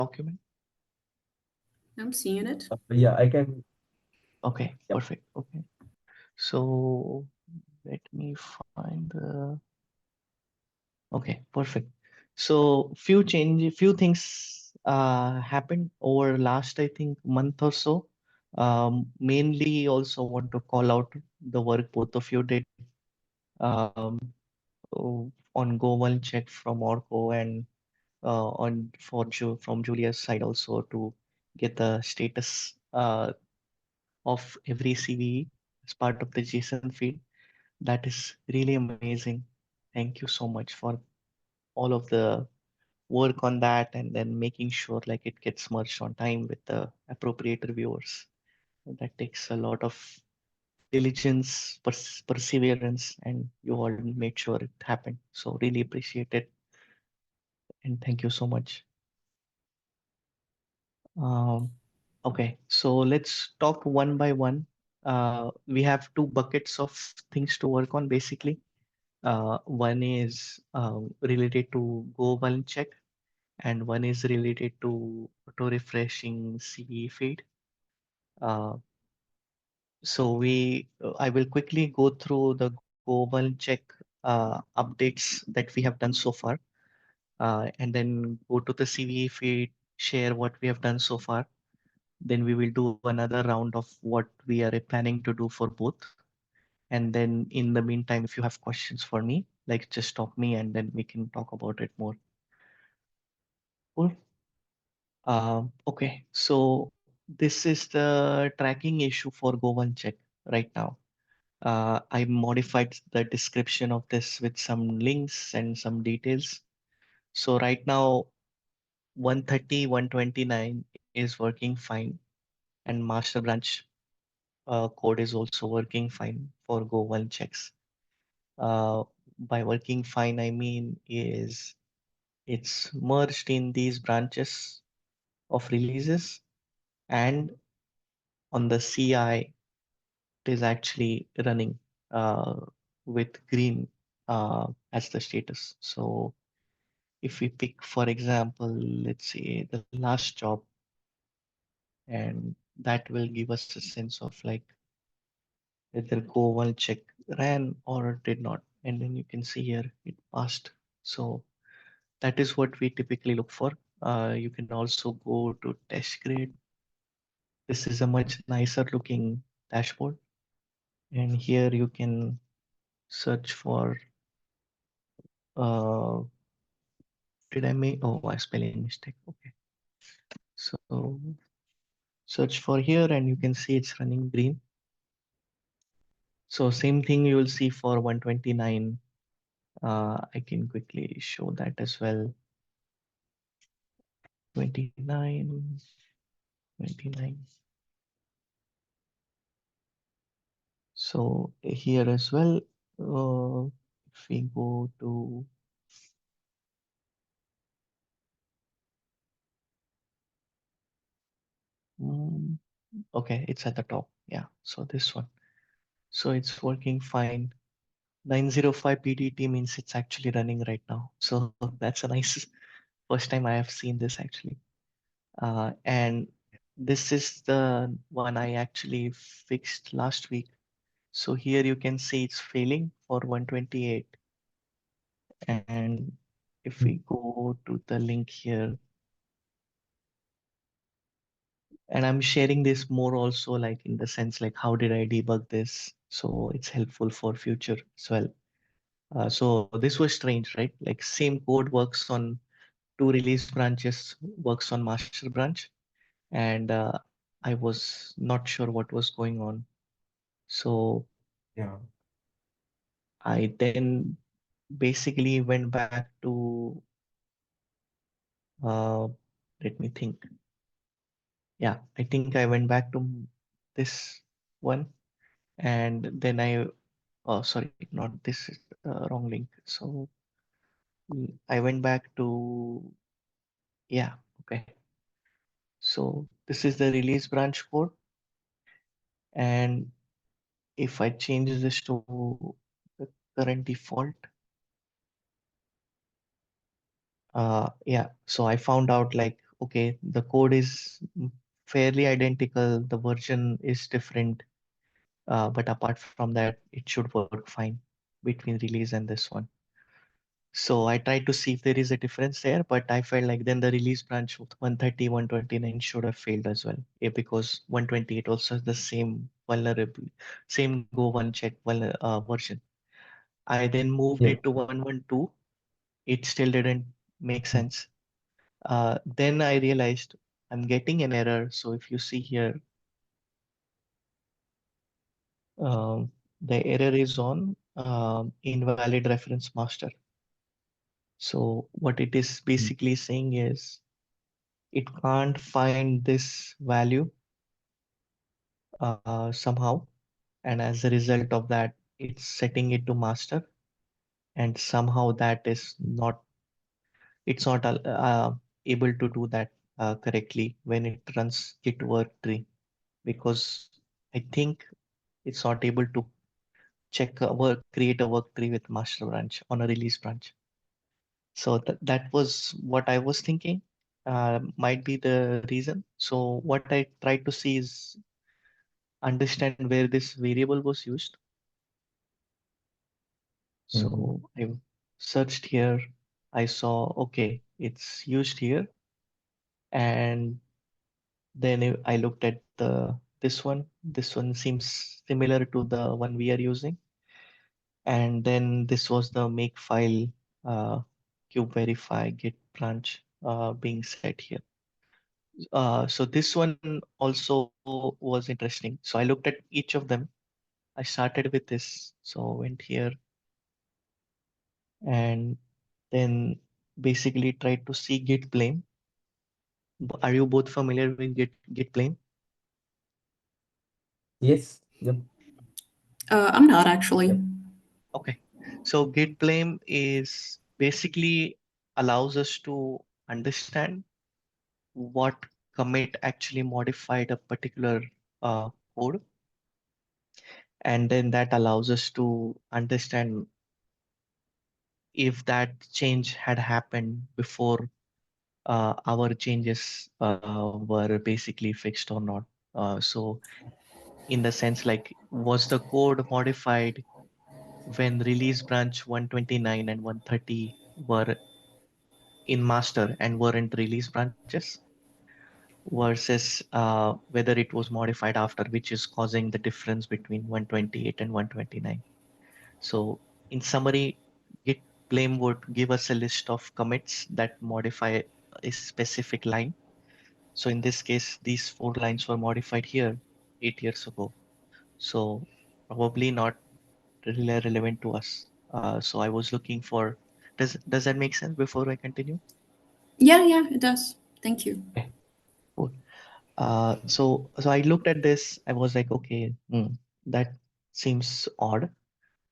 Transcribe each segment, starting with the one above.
document? I'm seeing it. Yeah, I can. Okay, Yep. perfect. Okay. So let me find the, okay, perfect. So few things happened over last, I think, month or so. Mainly also want to call out the work both of you did um, on Go One Check from Orco and from Julia's side also to get the status of every CVE as part of the JSON feed. That is really amazing. Thank you so much for all of the work on that and then making sure like it gets merged on time with the appropriate reviewers. That takes a lot of diligence, perseverance, and you all made sure it happened. So really appreciate it and thank you so much. Um, okay, so let's talk one by one. We have two buckets of things to work on basically. One is related to Go One Check, and one is related to auto refreshing CE feed. Uh, I will quickly go through the Go One Check updates that we have done so far, and then go to the CVE feed, share what we have done so far. Then we will do another round of what we are planning to do for both. And then in the meantime, if you have questions for me, like just stop me and then we can talk about it more. Cool. Okay, so this is the tracking issue for Go One Check right now. I modified the description of this with some links and some details. So right now, 130, 129 is working fine, and master branch code is also working fine for Go One checks. Uh, by working fine, I mean is it's merged in these branches of releases, and on the CI, it is actually running uh, with green as the status. So if we pick, for example, let's say the last job, and that will give us a sense of like whether Go One check ran or did not. And then you can see here it passed. So that is what we typically look for. You can also go to test grid. This is a much nicer looking dashboard. And here you can search for, uh, did I make, oh, a spelling mistake. Okay. So search for here and you can see it's running green. So same thing you will see for 129. I can quickly show that as well. 29, 29. So here as well, if we go to, mm, okay, it's at the top. Yeah, so this one. So it's working fine. 905 PDT means it's actually running right now. So that's a nice first time I have seen this actually. And this is the one I actually fixed last week. So here you can see it's failing for 128. And if we go to the link here, and I'm sharing this more also like in the sense like how did I debug this? So it's helpful for future as well. So this was strange, right? Like same code works on two release branches, works on master branch, and I was not sure what was going on. So Yeah. I then basically went back to, uh, let me think. Yeah, I think I went back to this one and then oh, sorry, not this is the wrong link. So I went back to, yeah, okay. So this is the release branch code. And if I change this to the current default, yeah, so I found out like, okay, the code is fairly identical, the version is different, but apart from that, it should work fine between release and this one. So I tried to see if there is a difference there, but I felt like then the release branch with 130, 129 should have failed as well. Because 128 also has the same vulnerable, same go one check version. I then moved it Yeah. to 112. It still didn't make sense. Then I realized I'm getting an error. So if you see here, um, the error is on invalid reference master. So what it is basically saying is it can't find this value somehow, and as a result of that, it's setting it to master, and somehow that is not it's not able to do that correctly when it runs git work tree, because I think it's not able to check a work create a work tree with master branch on a release branch. So that was what I was thinking, might be the reason. So what I tried to see is understand where this variable was used. Mhm. So I searched here. I saw, okay, it's used here. And then I looked at the this one. This one seems similar to the one we are using. And then this was the make file uh, kube verify git branch being set here. So this one also was interesting. So I looked at each of them. I started with this. So went here and then basically tried to see git blame. Are you both familiar with git blame? Yes. Yep. I'm not actually. Yep. Okay. So git blame is basically allows us to understand what commit actually modified a particular code, and then that allows us to understand if that change had happened before our changes were basically fixed or not. So in the sense like, was the code modified when release branch 129 and 130 were in master and weren't release branches, versus whether it was modified after, which is causing the difference between 128 and 129. So in summary, git blame would give us a list of commits that modify a specific line. So in this case, these 4 lines were modified here 8 years ago. So probably not really relevant to us. So I was looking for, does that make sense before I continue? Yeah, yeah, it does. Thank you. Okay, cool. So I looked at this. I was like, okay, that seems odd.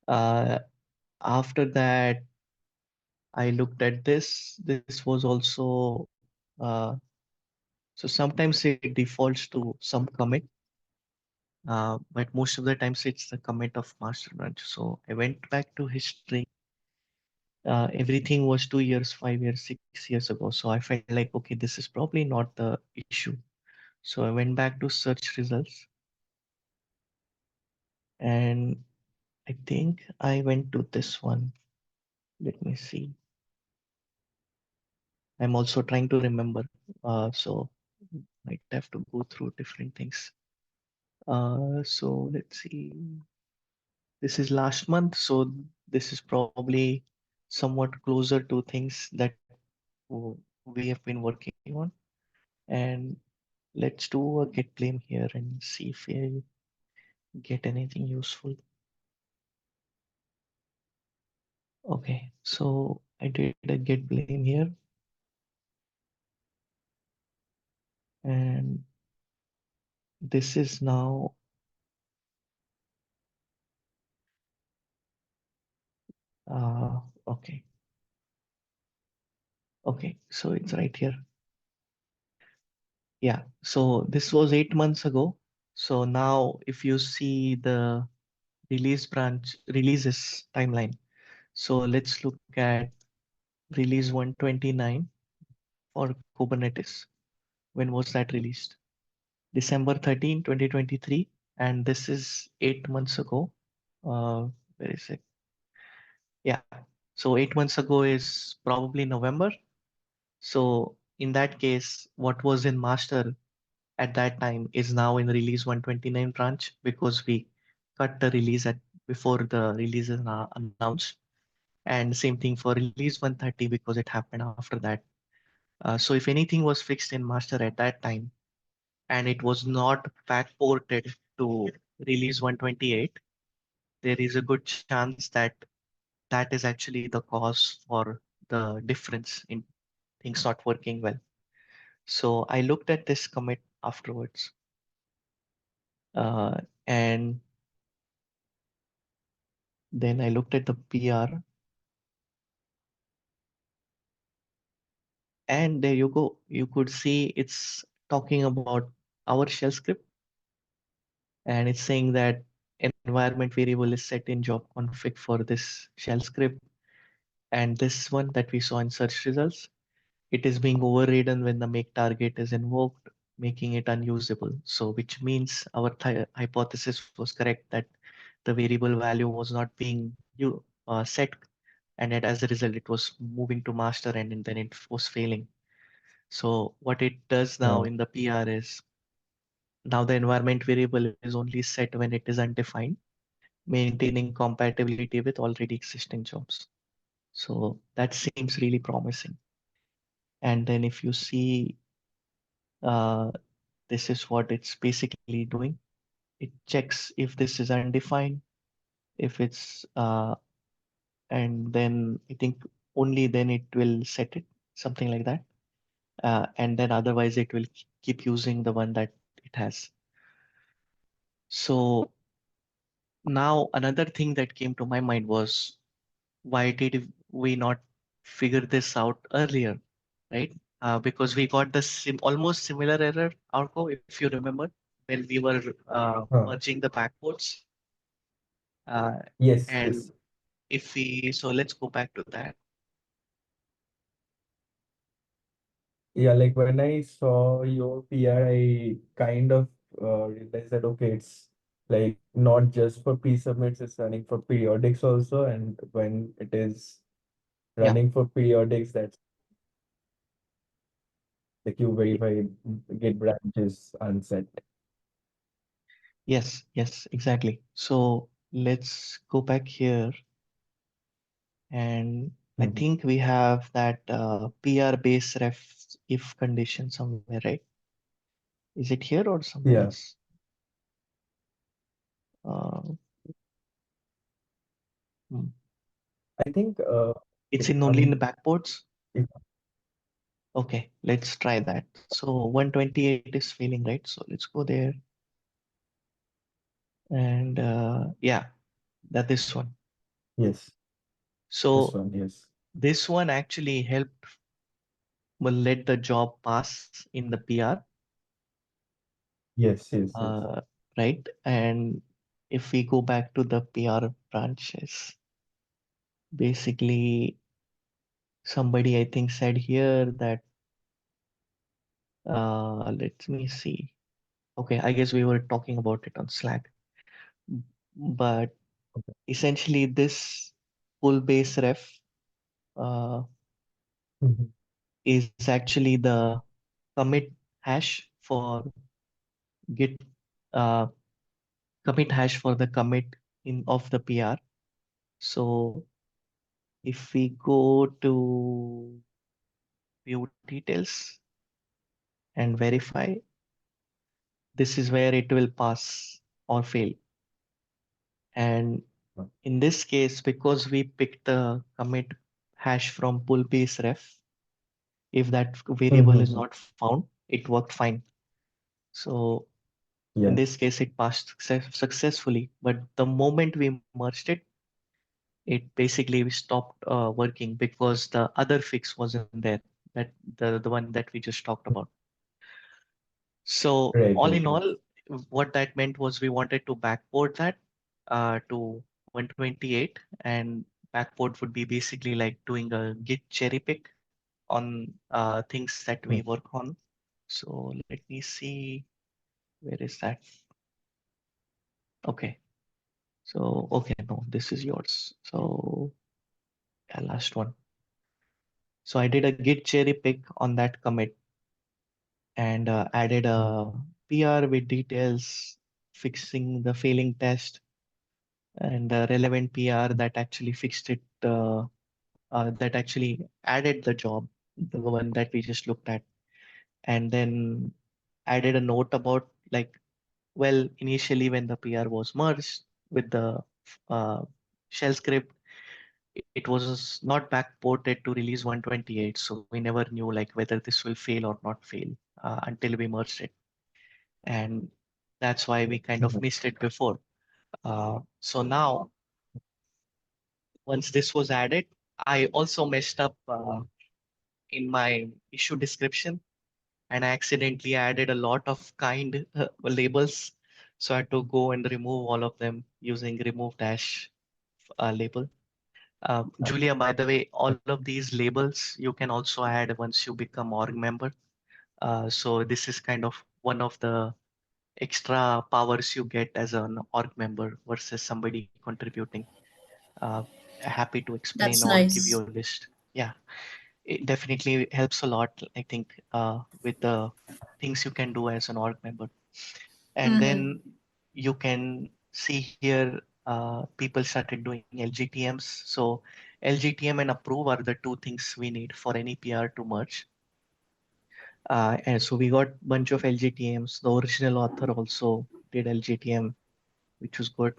Uh, After that, I looked at this. This was also so sometimes it defaults to some commit, but most of the times it's the commit of master branch. So I went back to history. Everything was 2 years, 5 years, 6 years ago. So I felt like, okay, this is probably not the issue. So I went back to search results, and I think I went to this one. Let me see. I'm also trying to remember. So might have to go through different things. So let's see. This is last month, so this is probably somewhat closer to things that we have been working on. And let's do a git blame here and see if we get anything useful. Okay, so I did a git blame here, and this is now okay. Okay, so it's right here. Yeah, so this was 8 months ago. So now if you see the release branch releases timeline. So let's look at release 129 for Kubernetes. When was that released? December 13, 2023, and this is 8 months ago. Where is it? Yeah. So 8 months ago is probably November. So in that case, what was in master at that time is now in release 129 branch because we cut the release at before the release is announced. And same thing for release 130 because it happened after that. So if anything was fixed in master at that time and it was not backported to release 128, there is a good chance that that is actually the cause for the difference in things not working well. So I looked at this commit afterwards, uh, and then I looked at the PR, and there you go. You could see it's talking about our shell script, and it's saying that environment variable is set in job config for this shell script. And this one that we saw in search results, it is being overridden when the make target is invoked, making it unusable. So which means our hypothesis was correct that the variable value was not being set, and as a result, it was moving to master and then it was failing. So what it does now in the PR is now the environment variable is only set when it is undefined, maintaining compatibility with already existing jobs. So that seems really promising. And then if you see, uh, this is what it's basically doing. It checks if this is undefined, if it's, and then I think only then it will set it, something like that. And then otherwise it will keep using the one that it has. So now another thing that came to my mind was why did we not figure this out earlier, right? Because we got the almost similar error, Arco, if you remember, when we were merging the backports. Uh, Yes, and yes. if we, so let's go back to that. Yeah, like when I saw your PR, I kind of realized that okay, it's like not just for pre-submits, it's running for periodics also. And when it is Yeah, running for periodics, that's the queue verify get branches unset. yes, exactly. So let's go back here. And I Mhm. think we have that PR base ref if condition somewhere, right? Is it here or somewhere Yeah, else? Uh, hmm. I think It's it in only in the comes. backports. It, Okay, let's try that. So 128 is failing, right? So let's go there. And yeah, that this one. yes, this So one, yes, this one actually helped, will let the job pass in the PR, yes, yes, yes. uh, right? And if we go back to the PR branches, basically somebody I think said here that, let me see. Okay, I guess we were talking about it on Slack, but Okay. essentially this full base ref uh, Mhm. is actually the commit hash for git, uh, commit hash for the commit in of the PR. So if we go to view details and verify, this is where it will pass or fail. And in this case, because we picked the commit hash from pull base ref, if that variable is Mhm. not found, it worked fine. So in Yeah, this case, it passed successfully. But the moment we merged it, it basically stopped working because the other fix wasn't there. That the one that we just talked about. So right, all right, in right. all, what that meant was we wanted to backport that to 128, and backport would be basically like doing a git cherry pick on things that we Mm. work on. So let me see, where is that? Okay. So, okay, no, this is yours. So, yeah, last one. So I did a git cherry pick on that commit and added a PR with details, fixing the failing test and a relevant PR that actually fixed it, that actually added the job, the one that we just looked at, and then added a note about like, well, initially when the PR was merged with the uh, shell script, it was not backported to release 128, so we never knew like whether this will fail or not fail until we merged it, and that's why we kind of missed it before. So now, once this was added, I also messed up in my issue description, and I accidentally added a lot of kind labels. So I had to go and remove all of them using remove dash label. Julia, by the way, all of these labels you can also add once you become org member. So this is kind of one of the extra powers you get as an org member versus somebody contributing. Uh, Happy to explain That's or give you nice. a list. Yeah, it definitely helps a lot, I think, with the things you can do as an org member. And Mm-hmm. then you can see here people started doing LGTMs. So LGTM and approve are the two things we need for any PR to merge. And so we got bunch of LGTMs. The original author also did LGTM, which was good.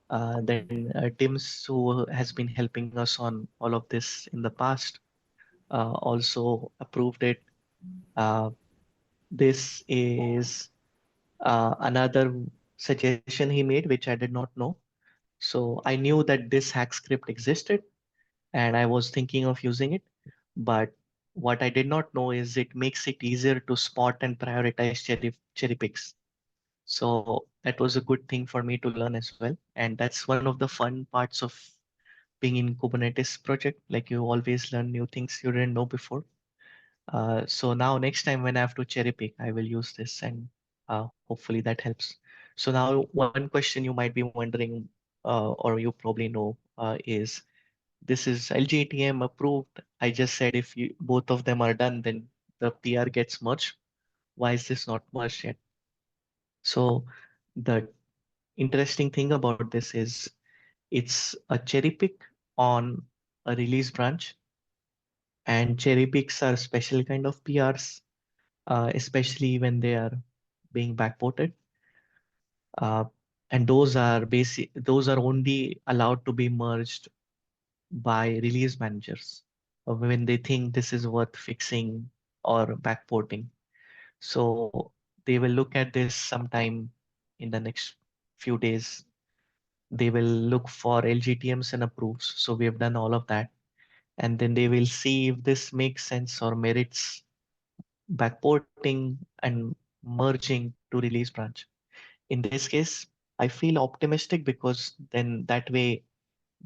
Then Tims, who has been helping us on all of this in the past, also approved it. Uh, this is another suggestion he made, which I did not know. So I knew that this hack script existed and I was thinking of using it. But what I did not know is it makes it easier to spot and prioritize cherry picks. So that was a good thing for me to learn as well. And that's one of the fun parts of being in Kubernetes project. Like you always learn new things you didn't know before. So now next time when I have to cherry pick, I will use this and hopefully that helps. So now one question you might be wondering, or you probably know, is this is LGTM approved. I just said if you both of them are done, then the PR gets merged. Why is this not merged yet? So the interesting thing about this is it's a cherry pick on a release branch, and cherry picks are special kind of PRs, especially when they are being backported. Uh, and those are only allowed to be merged by release managers when they think this is worth fixing or backporting. So they will look at this sometime in the next few days. They will look for LGTMs and approves. So we have done all of that. And then they will see if this makes sense or merits backporting and merging to release branch. In this case, I feel optimistic because then that way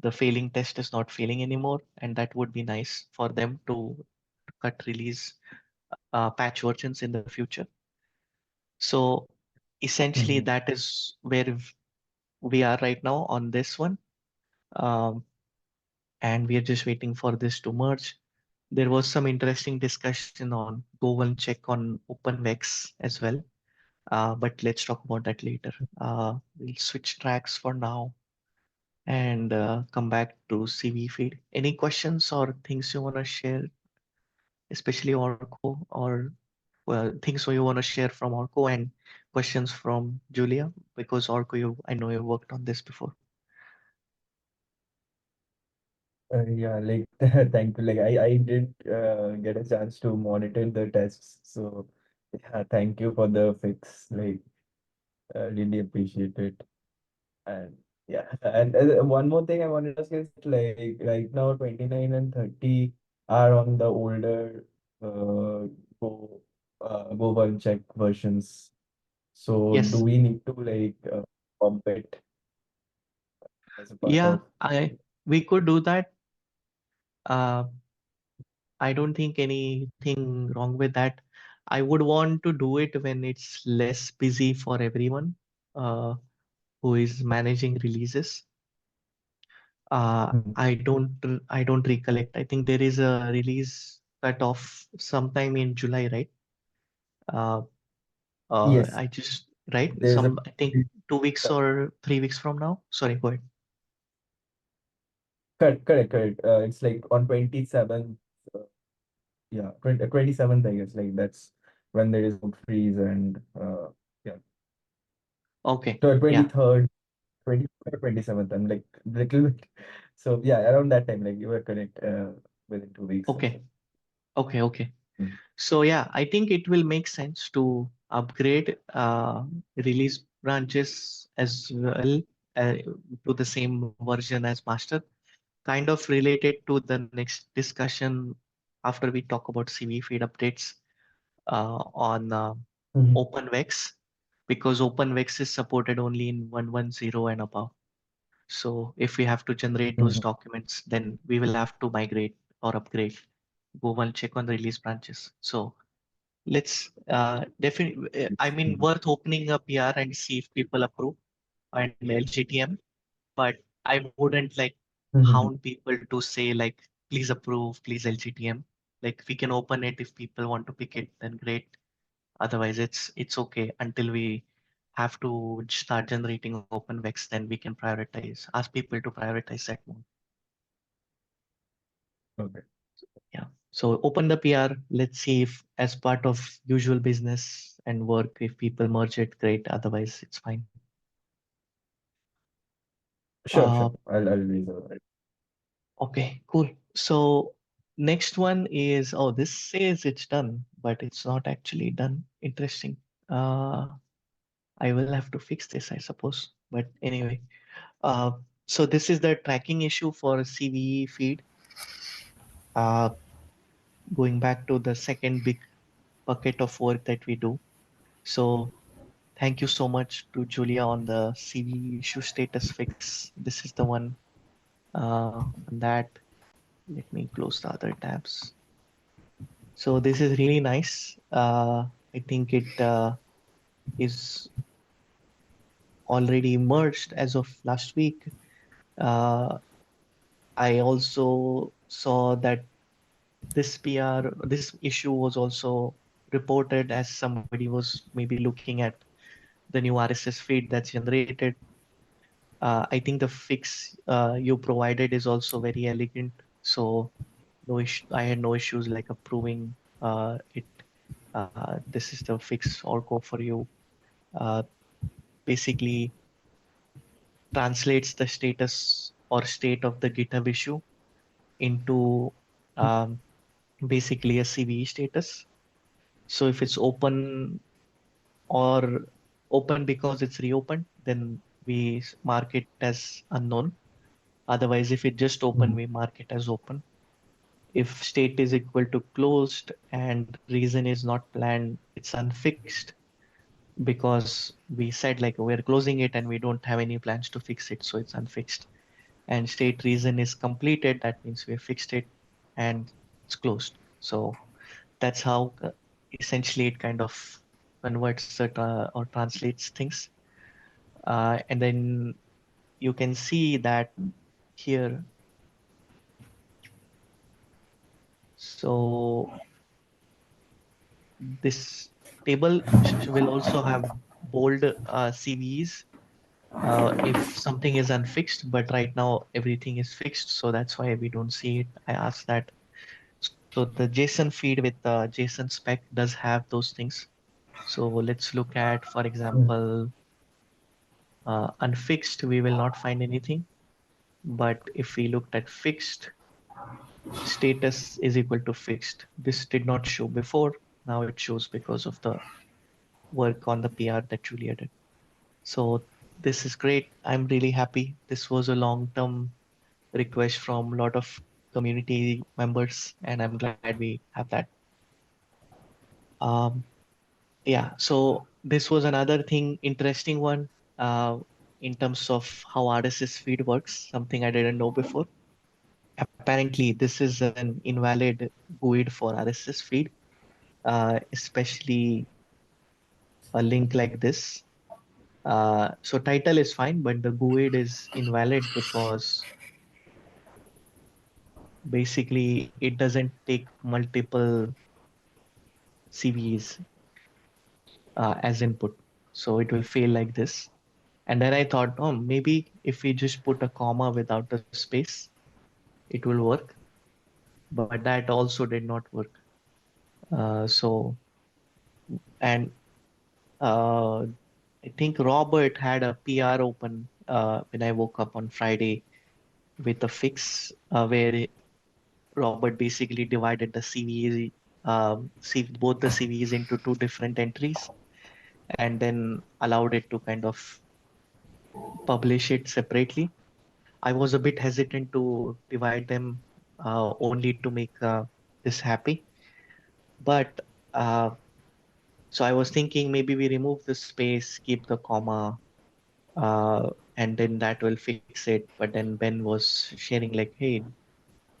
the failing test is not failing anymore, and that would be nice for them to cut release patch versions in the future. So essentially, Mhm. that is where we are right now on this one. Um, and we are just waiting for this to merge. There was some interesting discussion on Go and check on OpenVex as well. But let's talk about that later. We'll switch tracks for now and come back to CV feed. Any questions or things you want to share, especially Orco, or things you want to share from Orco and questions from Julia? Because Orco, I know you worked on this before. Yeah, like thank you. Like I did get a chance to monitor the tests. So yeah, thank you for the fix. Like really appreciate it. And yeah, and one more thing I wanted to ask is like right now 29 and 30 are on the older Go One check versions. So do Yes. we need to like pump it as a part Yeah, of? I we could do that. Uh, I don't think anything wrong with that. I would want to do it when it's less busy for everyone uh, who is managing releases. Mhm. I don't recollect. I think there is a release cut off sometime in July, right? Uh, Yes, I just right there's a some I think 2 weeks or 3 weeks from now. Sorry, go ahead. correct. It's like on 27th. Uh, yeah, 27th, I guess. Like that's when there is code freeze and yeah. Okay, So yeah, 23rd, 24th, 27th. I'm like little bit. So yeah, around that time, like you were correct. Within 2 weeks or okay, so. okay. Mm. So yeah, I think it will make sense to upgrade release branches as well to the same version as master. Kind of related to the next discussion after we talk about CV feed updates on Mhm. OpenVex, because OpenVex is supported only in 110 and above. So if we have to generate those Mhm. documents, then we will have to migrate or upgrade. Go one check on the release branches. So let's definitely, I mean, Mhm. worth opening a PR and see if people approve and LGTM. But I wouldn't like Mhm. hound people to say like, please approve, please LGTM. Like we can open it if people want to pick it, then great. Otherwise, it's okay until we have to start generating OpenVex, then we can prioritize, ask people to prioritize that mode. Okay. Yeah. So open the PR. Let's see if as part of usual business and work, if people merge it, great. Otherwise, it's fine. Sure. Uh, I'll reserve it. okay, cool. So next one is, oh, this says it's done, but it's not actually done. Interesting. Uh, I will have to fix this, I suppose. But anyway, uh, so this is the tracking issue for CVE feed. Uh, Going back to the second big bucket of work that we do. So thank you so much to Julia on the CV issue status fix. This is the one on that. Let me close the other tabs. So this is really nice. I think it is already merged as of last week. Uh, I also saw that this issue was also reported as somebody was maybe looking at the new RSS feed that's generated. I think the fix you provided is also very elegant. So no issue, I had no issues like approving it. This is the fix or go for you. Uh, Basically translates the status or state of the GitHub issue into um, basically a CVE status. So if it's open or open because it's reopened, then we mark it as unknown. Otherwise, if it just open, Mhm. we mark it as open. If state is equal to closed and reason is not planned, it's unfixed because we said like we're closing it and we don't have any plans to fix it, so it's unfixed. And state reason is completed, that means we have fixed it and it's closed. So that's how essentially it kind of converts it or translates things. And then you can see that here. So this table will also have bold CVEs if something is unfixed, but right now everything is fixed, so that's why we don't see it. I asked that. So the JSON feed with the JSON spec does have those things. So let's look at, for Mhm. example, unfixed, we will not find anything. But if we looked at fixed, status is equal to fixed. This did not show before. Now it shows because of the work on the PR that Julia did. So this is great. I'm really happy. This was a long-term request from a lot of community members, and I'm glad we have that. Um, yeah, so this was another thing, interesting one, uh, in terms of how RSS feed works, something I didn't know before. Apparently, this is an invalid GUID for RSS feed. especially a link like this. So title is fine, but the GUID is invalid because basically it doesn't take multiple CVEs as input. So it will fail like this. And then I thought, oh, maybe if we just put a comma without a space, it will work. But that also did not work. So, and uh, I think Robert had a PR open when I woke up on Friday with a fix where Robert basically divided the CVs, both the CVs into two different entries and then allowed it to kind of publish it separately. I was a bit hesitant to divide them only to make this happy. But so I was thinking maybe we remove the space, keep the comma, and then that will fix it. But then Ben was sharing like, hey,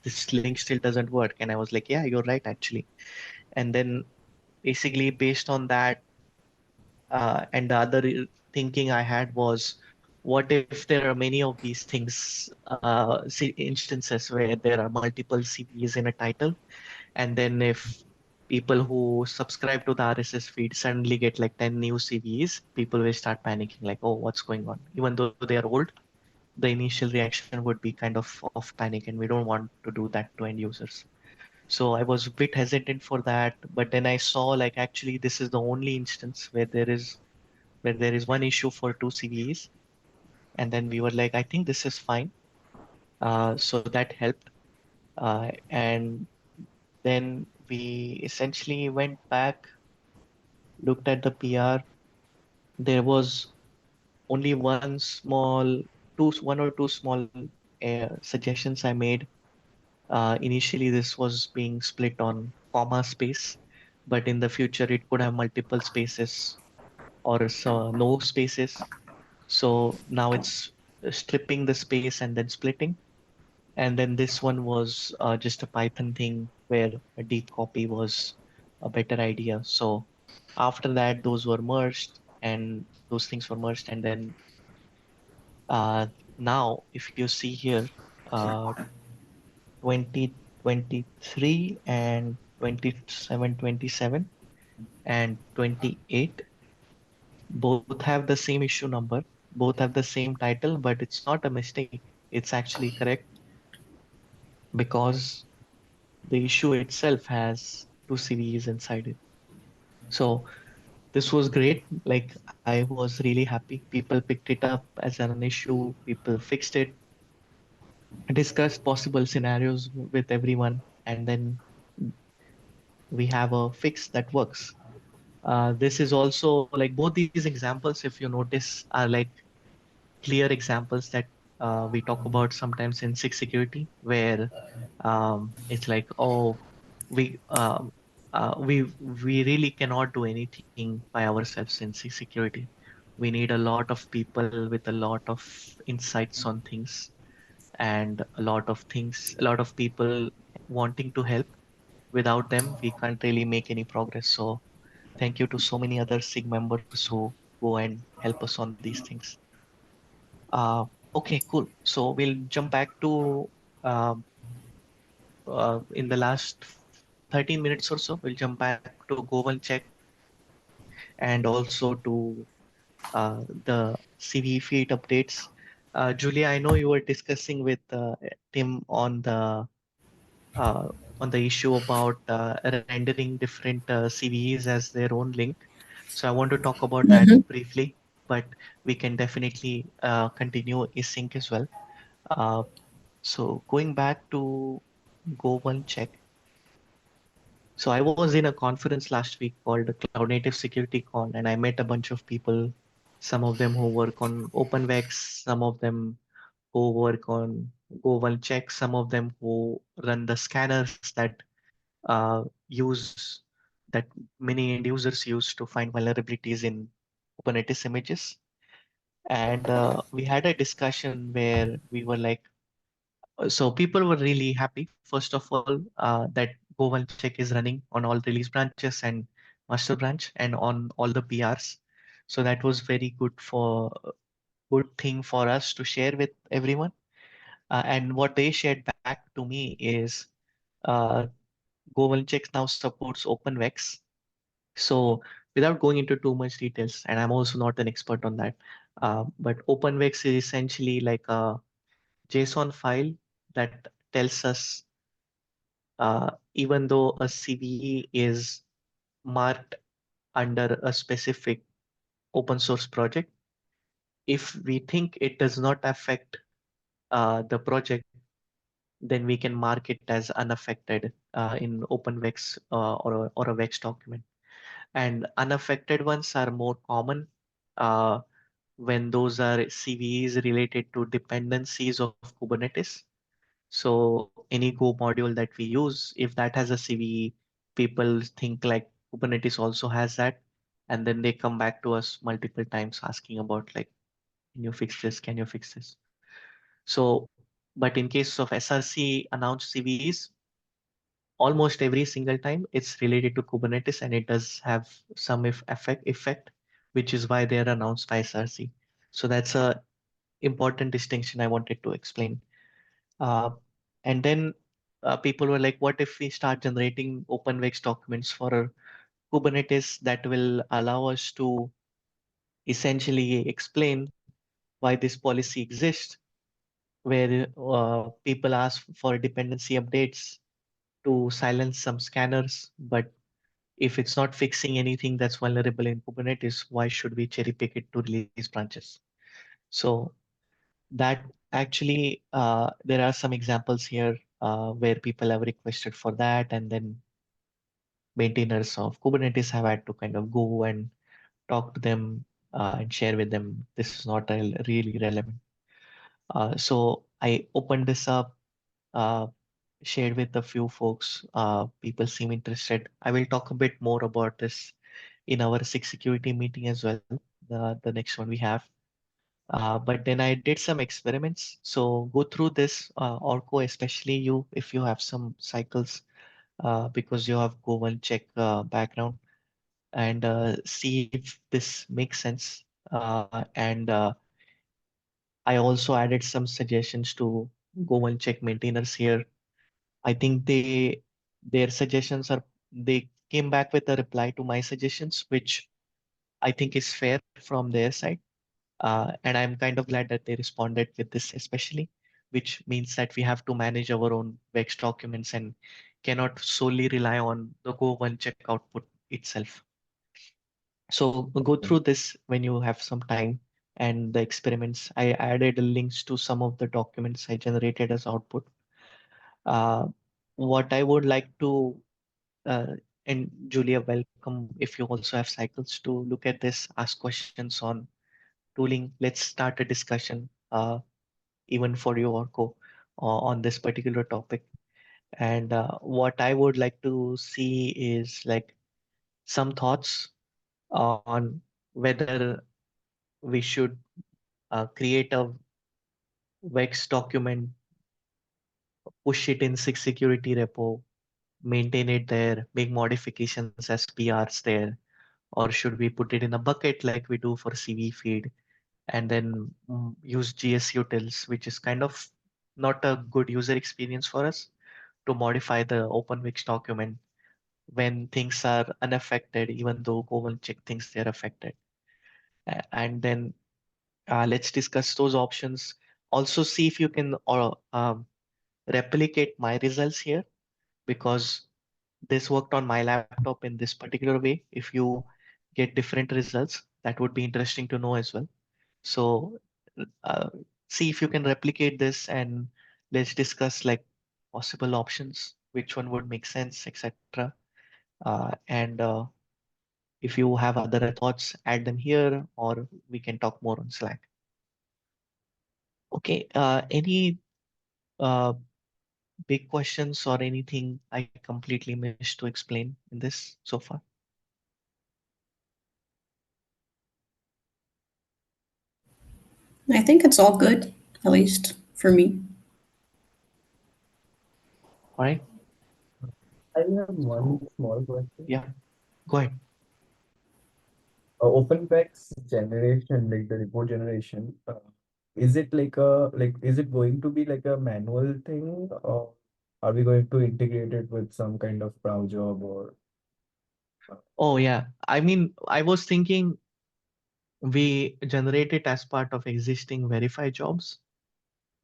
this link still doesn't work. And I was like, yeah, you're right, actually. And then basically based on that, and the other thinking I had was, what if there are many of these things, instances where there are multiple CVs in a title, and then if people who subscribe to the RSS feed suddenly get like 10 new CVs, people will start panicking, like, oh, what's going on? Even though they are old, the initial reaction would be kind of panic, and we don't want to do that to end users. So I was a bit hesitant for that, but then I saw like actually this is the only instance where there is one issue for two CVEs. And then we were like, I think this is fine. So that helped. And then we essentially went back, looked at the PR. There was only one or two small suggestions I made. Initially, this was being split on comma space, but in the future, it could have multiple spaces or no spaces. So now it's stripping the space and then splitting. And then this one was just a Python thing where a deep copy was a better idea. So after that, those were merged and those things were merged. And then uh, now, if you see here, uh, 2023 and 27 and 28 both have the same issue number, both have the same title, but it's not a mistake. It's actually correct because the issue itself has two CVEs inside it. So this was great. Like I was really happy. People picked it up as an issue. People fixed it, discussed possible scenarios with everyone, and then we have a fix that works. This is also like both these examples, if you notice, are like clear examples that we talk about sometimes in SIG security, where it's like, oh, we um, we really cannot do anything by ourselves in security. We need a lot of people with a lot of insights on things and a lot of people wanting to help. Without them, we can't really make any progress. So thank you to so many other SIG members who go and help us on these things. Okay, cool. So we'll jump back to in the last 13 minutes or so, we'll jump back to Go and check and also to the CV feed updates. Julia, I know you were discussing with Tim uh, on the issue about rendering different CVEs as their own link. So I want to talk about that Mhm. briefly, but we can definitely continue async as well. Uh, so going back to Go One Check. So I was in a conference last week called the Cloud Native Security Con, and I met a bunch of people, some of them who work on OpenVex, some of them who work on Go One Check, some of them who run the scanners that use that many end users use to find vulnerabilities in Kubernetes images. And we had a discussion where we were like, so people were really happy, first of all, that Go1 check is running on all release branches and master branch and on all the PRs. So that was very good thing for us to share with everyone. And what they shared back to me is uh, Go1 check now supports OpenVex. So without going into too much details, and I'm also not an expert on that, but OpenVex is essentially like a JSON file that tells us even though a CVE is marked under a specific open source project, if we think it does not affect the project, then we can mark it as unaffected in OpenVex or a Vex document. And unaffected ones are more common uh, when those are CVEs related to dependencies of Kubernetes. So any Go module that we use, if that has a CVE, people think like Kubernetes also has that, and then they come back to us multiple times asking about like, can you fix this? Can you fix this? So, but in case of SRC announced CVEs, almost every single time it's related to Kubernetes and it does have some effect, which is why they are announced by SRC. So that's a important distinction I wanted to explain. Uh, and then people were like, what if we start generating OpenWex documents for Kubernetes that will allow us to essentially explain why this policy exists, where people ask for dependency updates to silence some scanners, but if it's not fixing anything that's vulnerable in Kubernetes, why should we cherry pick it to release branches? So that actually, there are some examples here where people have requested for that, and then maintainers of Kubernetes have had to kind of go and talk to them and share with them this is not really relevant. So I opened this up, uh, shared with a few folks. People seem interested. I will talk a bit more about this in our SIG security meeting as well, the next one we have. But then I did some experiments. So go through this, Orco, especially you, if you have some cycles, because you have Go one check background, and see if this makes sense. And I also added some suggestions to Go one check maintainers here. I think their suggestions are they came back with a reply to my suggestions, which I think is fair from their side. And I'm kind of glad that they responded with this, especially, which means that we have to manage our own Vex documents and cannot solely rely on the Go one check output itself. So go through this when you have some time and the experiments. I added links to some of the documents I generated as output. Uh, what I would like to, uh, and Julia, welcome if you also have cycles to look at this, ask questions on tooling. Let's start a discussion, even for you, Orko, on this particular topic. And what I would like to see is like some thoughts on whether we should create a Vex document, push it in SIG security repo, maintain it there, make modifications as PRs there, or should we put it in a bucket like we do for CV feed and then use GS utils, which is kind of not a good user experience for us to modify the OpenWix document when things are unaffected, even though Govan check thinks they're affected. And then let's discuss those options. Also see if you can replicate my results here, because this worked on my laptop in this particular way. If you get different results, that would be interesting to know as well. So uh, see if you can replicate this and let's discuss like possible options, which one would make sense, etc. And if you have other thoughts, add them here, or we can talk more on Slack. Okay, any uh, big questions or anything I completely missed to explain in this so far? I think it's all good, at least for me. All right. I have one So small question. yeah, go ahead. OpenPack's generation, like the report generation, is it is it going to be like a manual thing, or are we going to integrate it with some kind of brow job or uh, Oh yeah, I mean, I was thinking we generate it as part of existing verify jobs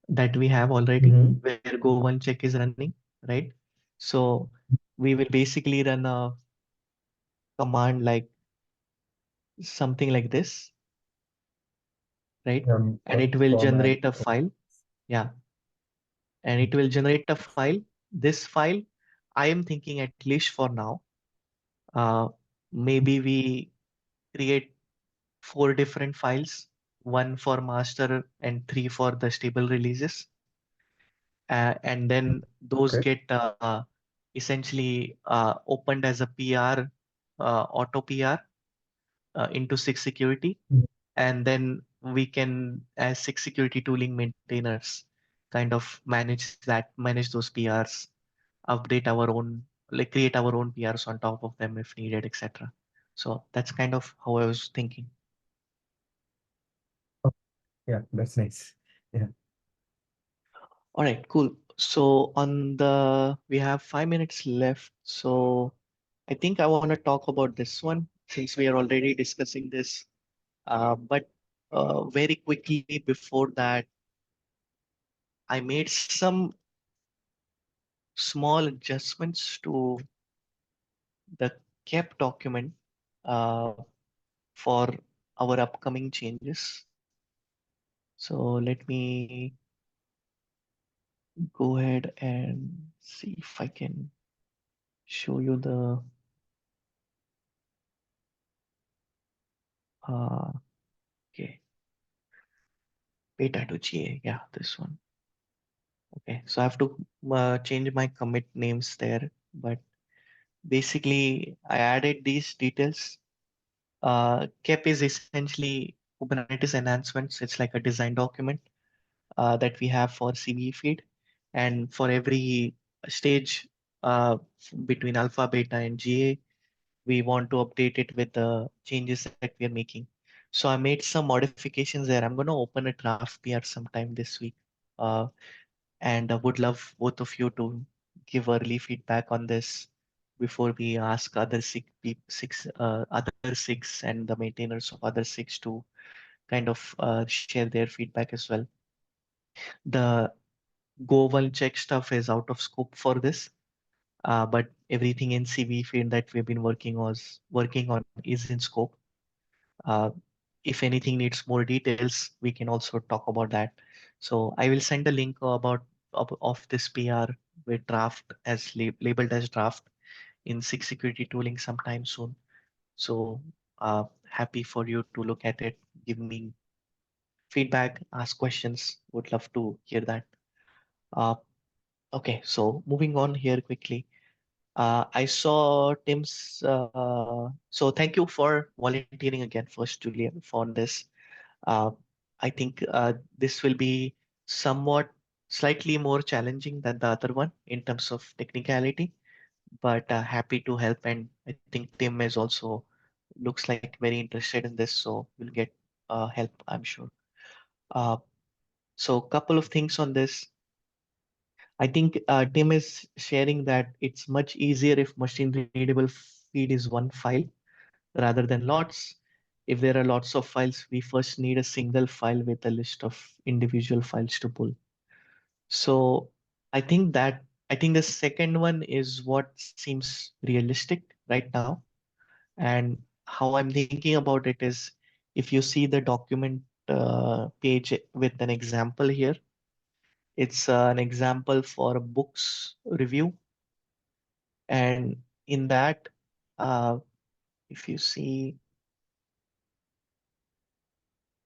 that we have already, mm-hmm. where Go one check is running, right? So we will basically run a command like something like this, right? And it will Format? generate a file. Yeah, and it will generate a file. This file, I am thinking at least for now, uh, maybe we create four different files, one for master and three for the stable releases. And then those Okay. get essentially opened as a PR, auto PR into SIG security. Mm. And then we can, as SIG security tooling maintainers, kind of manage those PRs, update our own, like create our own PRs on top of them if needed, etc. So that's kind of how I was thinking. Oh, yeah, that's nice. Yeah. All right, cool. So we have 5 minutes left. So I think I want to talk about this one since we are already discussing this. But very quickly before that, I made some small adjustments to the KEP document uh, for our upcoming changes. So let me go ahead and see if I can show you the uh, okay, beta to GA. Yeah, this one. Okay, so I have to change my commit names there, but basically I added these details. KEP is essentially Kubernetes enhancements. It's like a design document that we have for CVE feed, and for every stage between alpha, beta, and GA, we want to update it with the changes that we are making. So I made some modifications there. I'm going to open a draft PR sometime this week. Uh, and I would love both of you to give early feedback on this before we ask other other SIGs and the maintainers of other SIGs to kind of share their feedback as well. The Go one check stuff is out of scope for this, but everything in CV field that we've been working on is in scope. Uh, if anything needs more details, we can also talk about that. So I will send a link of this PR with draft as labeled as draft in SIG security tooling sometime soon. So happy for you to look at it, give me feedback, ask questions. Would love to hear that. Uh, okay, so moving on here quickly. I saw Tim's. So thank you for volunteering again, first, Julia, for this. Uh, I think this will be somewhat slightly more challenging than the other one in terms of technicality, but happy to help. And I think Tim is also looks like very interested in this, so we'll get help, I'm sure. Uh, so couple of things on this. I think Tim is sharing that it's much easier if machine readable feed is one file rather than lots. If there are lots of files, we first need a single file with a list of individual files to pull. So I think the second one is what seems realistic right now. And how I'm thinking about it is if you see the document page with an example here, it's an example for a books review. And in that, uh, if you see,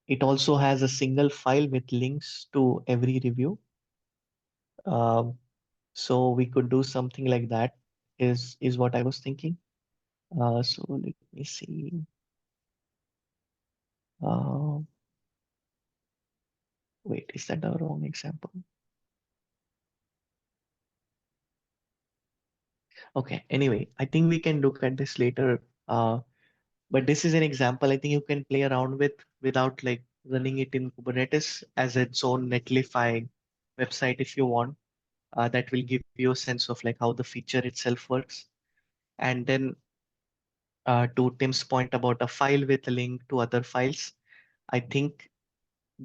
it also has a single file with links to every review. Um, so we could do something like that is what I was thinking. So let me see. Uh, wait, is that the wrong example? Okay. Anyway, I think we can look at this later. But this is an example I think you can play around with without like running it in Kubernetes as its own Netlify website if you want. That will give you a sense of like how the feature itself works. And then to Tim's point about a file with a link to other files, I think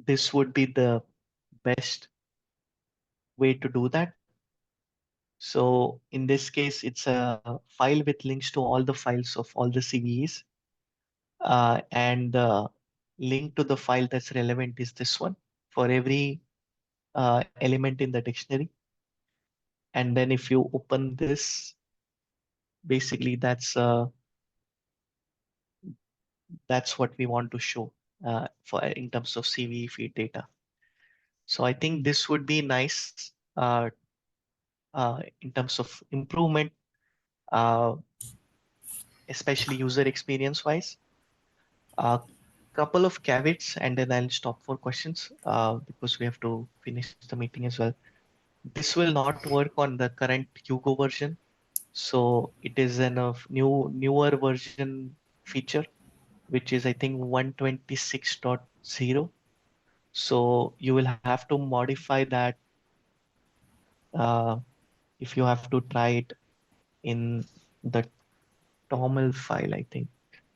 this would be the best way to do that. So in this case, it's a file with links to all the files of all the CVEs. And the link to the file that's relevant is this one for every element in the dictionary. And then if you open this, basically that's what we want to show for in terms of CVE feed data. So I think this would be nice in terms of improvement, uh, especially user experience wise. A couple of caveats, and then I'll stop for questions because we have to finish the meeting as well. This will not work on the current Hugo version. So it is an of newer version feature, which is I think 126.0. So you will have to modify that uh, if you have to try it in the toml file, I think.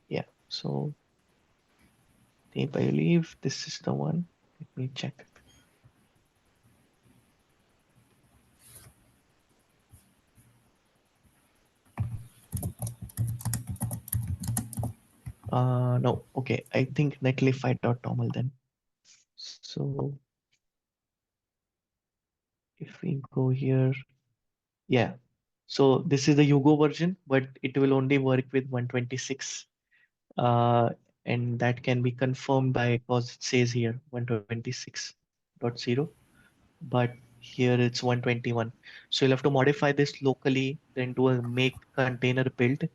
Yeah. So I believe this is the one. Let me check. No, okay. I think netlify.toml then. So if we go here, yeah. So this is the Yugo version, but it will only work with 126. Uh, and that can be confirmed by because it says here 126.0, but here it's 121. So you'll have to modify this locally, then do a make container build,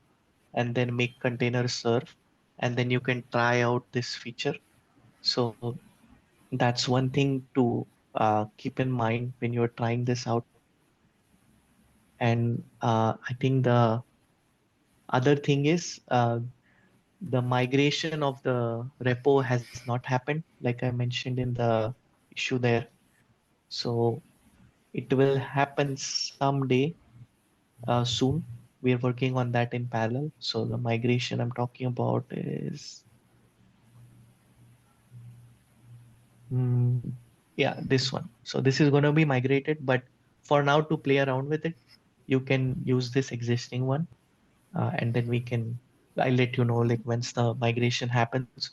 and then make container serve, and then you can try out this feature. So that's one thing to keep in mind when you're trying this out. And I think the other thing is the migration of the repo has not happened, like I mentioned in the issue there. So it will happen someday soon. We are working on that in parallel. So the migration I'm talking about is, mm, yeah, this one. So this is going to be migrated, but for now to play around with it, you can use this existing one, and then we can. I'll let you know like once the migration happens.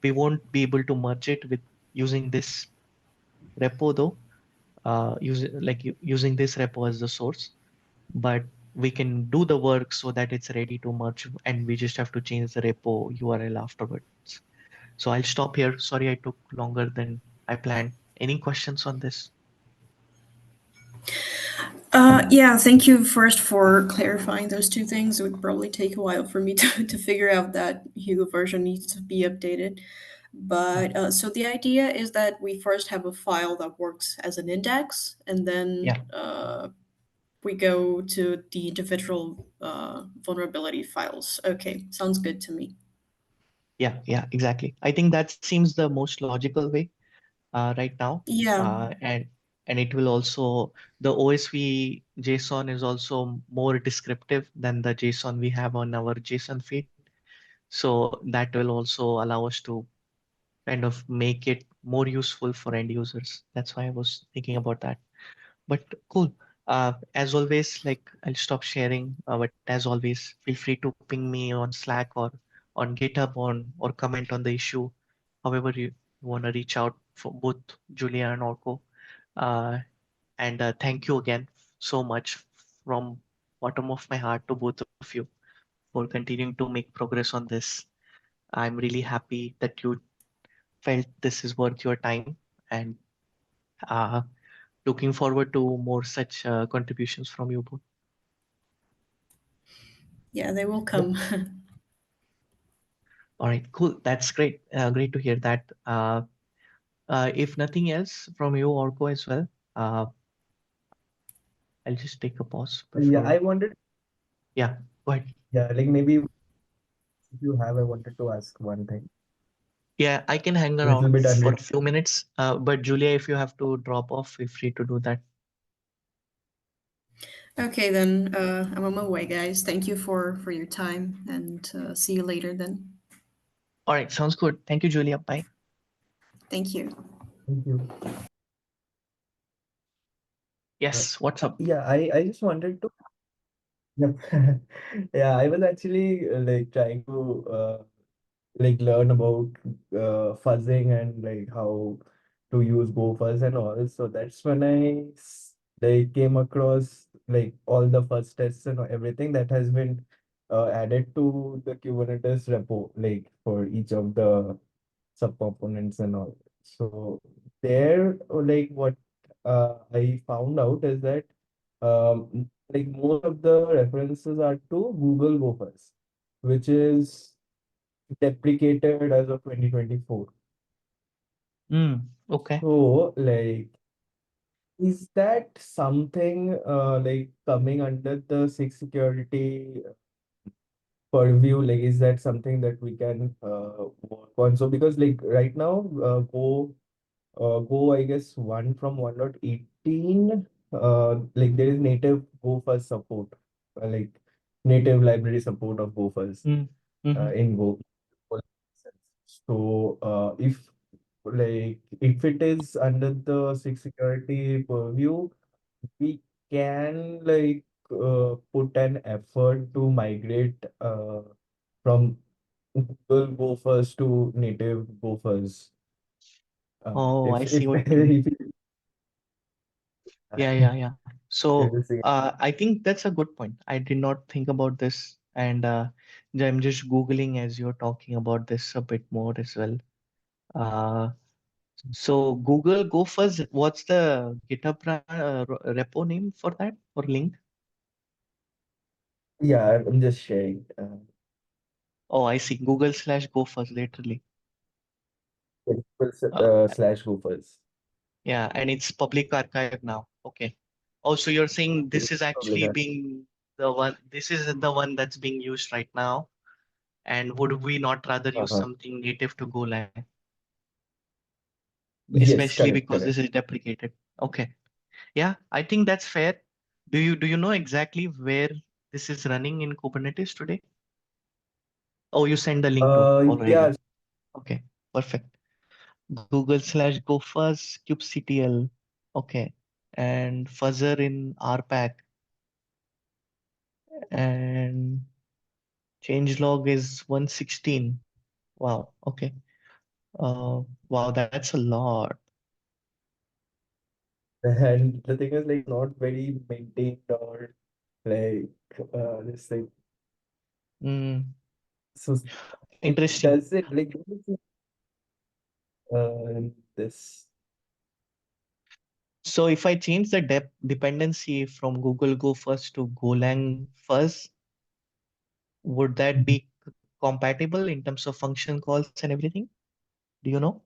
We won't be able to merge it with using this repo though, using this repo as the source, but we can do the work so that it's ready to merge and we just have to change the repo URL afterwards. So I'll stop here. Sorry I took longer than I planned. Any questions on this? Yeah, thank you first for clarifying those two things. It would probably take a while for me to figure out that Hugo version needs to be updated. Yeah, But so the idea is that we first have a file that works as an index, and then yeah, we go to the individual vulnerability files. Okay, sounds good to me. yeah, exactly. I think that seems the most logical way right now. Yeah, And it will also, the OSV JSON is also more descriptive than the JSON we have on our JSON feed. So that will also allow us to kind of make it more useful for end users. That's why I was thinking about that. But cool. As always, like I'll stop sharing. But as always, feel free to ping me on Slack or on GitHub or comment on the issue, however you want to reach out for both Julia and Orko. Uh, and thank you again so much from bottom of my heart to both of you for continuing to make progress on this. I'm really happy that you felt this is worth your time, and uh, looking forward to more such contributions from you both. yeah, they will Yeah, come. All right, cool. That's great. Great to hear that. If nothing else from you, Orko, as well, uh, I'll just take a pause yeah. I before. wanted Yeah, go ahead. Yeah, like maybe if you have, I wanted to ask one thing, Yeah, I can hang little around bit for a unrelated. few minutes. But Julia, if you have to drop off, feel free to do that. Okay, then I'm on my way, guys. Thank you for your time, and see you later. Then, All right, sounds good. Thank you, Julia. Bye. thank you. Thank you. Uh, Yes, what's up? yeah, I just wanted to. Yep. Yeah, I was actually like trying to like learn about fuzzing and like how to use GoFuzz and all. So that's when like came across like all the fuzz tests and everything that has been added to the Kubernetes repo, like for each of the subcomponents and all. So there, like what I found out is that like most of the references are to Google GoFuzz, which is deprecated as of 2024. Okay. So, like, is that something like coming under the SIG security purview? Like, is that something that we can work on? So, because like right now, Go, I guess, one from 1.18, like there is native Go first support, like native library support of Go first Mm, mm-hmm. in Go. So, if it is under the SIG security purview, we can put an effort to migrate from Google Go first to native Go first. Oh, I see If what you mean. if Yeah. it So, is I think that's a good point. I did not think about this, and I'm just Googling as you're talking about this a bit more as well. Uh, so Google Go first. What's the GitHub repo name for that or link? Yeah, I'm just sharing. Oh, I see. Google/Go first, literally. Uh, Slash Goofers. yeah, and it's public archive now. Okay. Oh, so you're saying It this is is public. actually being the one. This is the one that's being used right now. And would we not rather use Uh-huh. something native to Golang, Yes, especially correct, because correct. this is deprecated? Okay. Yeah, I think that's fair. Do you know exactly where this is running in Kubernetes today? Oh, you sent the link to Yeah, already. Okay, perfect. Google/Go fuzz kubectl. Okay. And fuzzer in RPack and changelog is 116. Wow. Okay. Wow, that's a lot. and the thing is like not very maintained or like this thing. Mm, So it interesting. does it like this. So if I change the dependency from Google Go First to Golang Fuzz, would that be compatible in terms of function calls and everything? Do you know?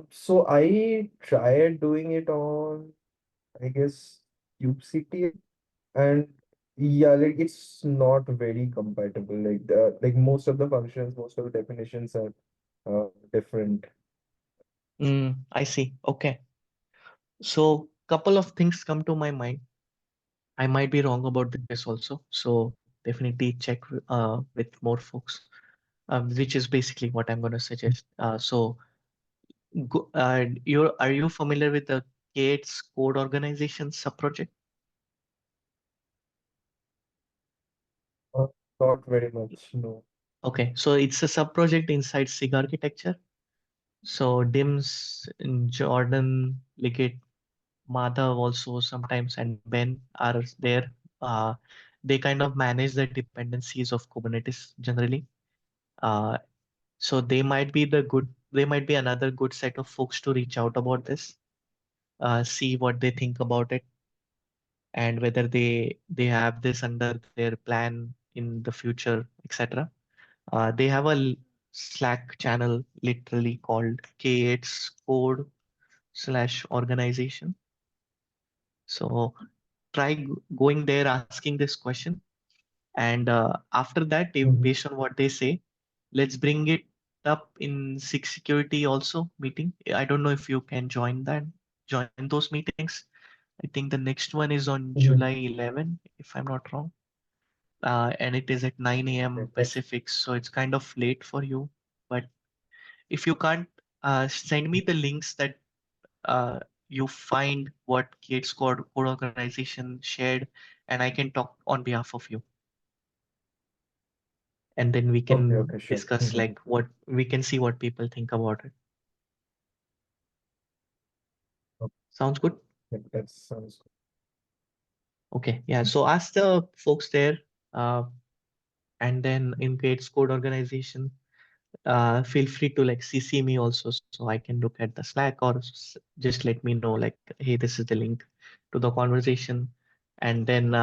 So I tried doing it on, I guess, kubectl, and yeah, like it's not very compatible. Like most of the functions, most of the definitions are different. I see. Okay. So couple of things come to my mind. I might be wrong about this also. So definitely check with more folks, which is basically what I'm going to suggest. Are you familiar with the Kate's code organization subproject? Uh, Not very much, no. Okay, so it's a subproject inside SIG architecture. So Dims, Jordan, Liggett, Madhav also sometimes, and Ben are there. Uh, they kind of manage the dependencies of Kubernetes generally. Uh, so they might be another good set of folks to reach out about this, see what they think about it, and whether they have this under their plan in the future, etc. They have a Slack channel literally called K8's code/organization. So try going there asking this question, and after that, Mhm. based on what they say, let's bring it up in SIG security also meeting. I don't know if you can join those meetings. I think the next one is on July Mhm. 11, if I'm not wrong. And it is at 9 a.m. That's Pacific, so it's kind of late for you. But if you can't, send me the links that you find what Kate's code organization shared, and I can talk on behalf of you. And then we okay, can okay, sure. discuss Mhm. like what we can see what people think about it. Okay, Sounds good? yeah, that sounds Okay, yeah. good. So ask the folks there, uh, and then in Kate's code organization, feel free to like CC me also, so I can look at the Slack, or just let me know like, hey, this is the link to the conversation. And then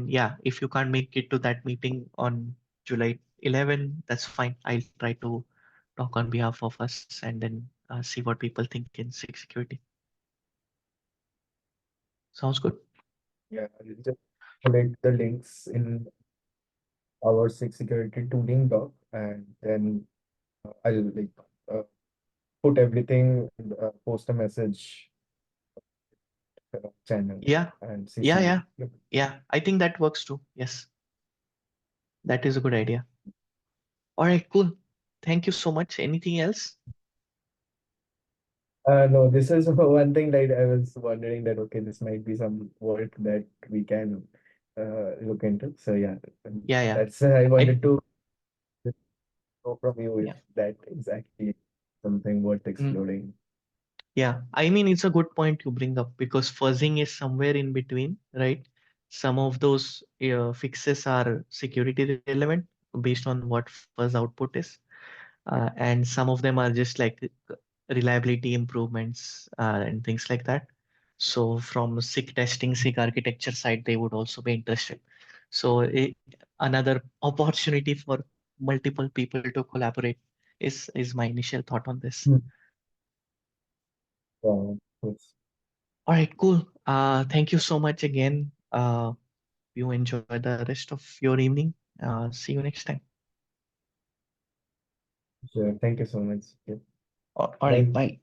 yeah, if you can't make it to that meeting on July 11, that's fine. I'll try to talk on behalf of us, and then see what people think in SIG security. Sounds good. Yeah, I'll just collect the links in our security tooling doc, and then I'll like uh, put everything and post a message channel Yeah, and yeah, CC you. yeah, Yep. yeah. I think that works too. Yes, that is a good idea. All right, cool. Thank you so much. Anything else? No, this is one thing that I was wondering that okay, this might be some work that we can look into. So yeah, Yeah, yeah. that's I I wanted to know from you if yeah. that exactly something worth Mm. exploring. Yeah, I mean, it's a good point you bring up because fuzzing is somewhere in between, right? Some of those fixes are security relevant based on what fuzz output is, and some of them are just like reliability improvements and things like that. So from SIG testing, SIG architecture side, they would also be interested. So another opportunity for multiple people to collaborate is my initial thought on this. Hmm. Yes. All right, cool. Thank you so much again. You enjoy the rest of your evening. See you next time. Sure. Thank you so much. Yeah. All right, Bye. bye.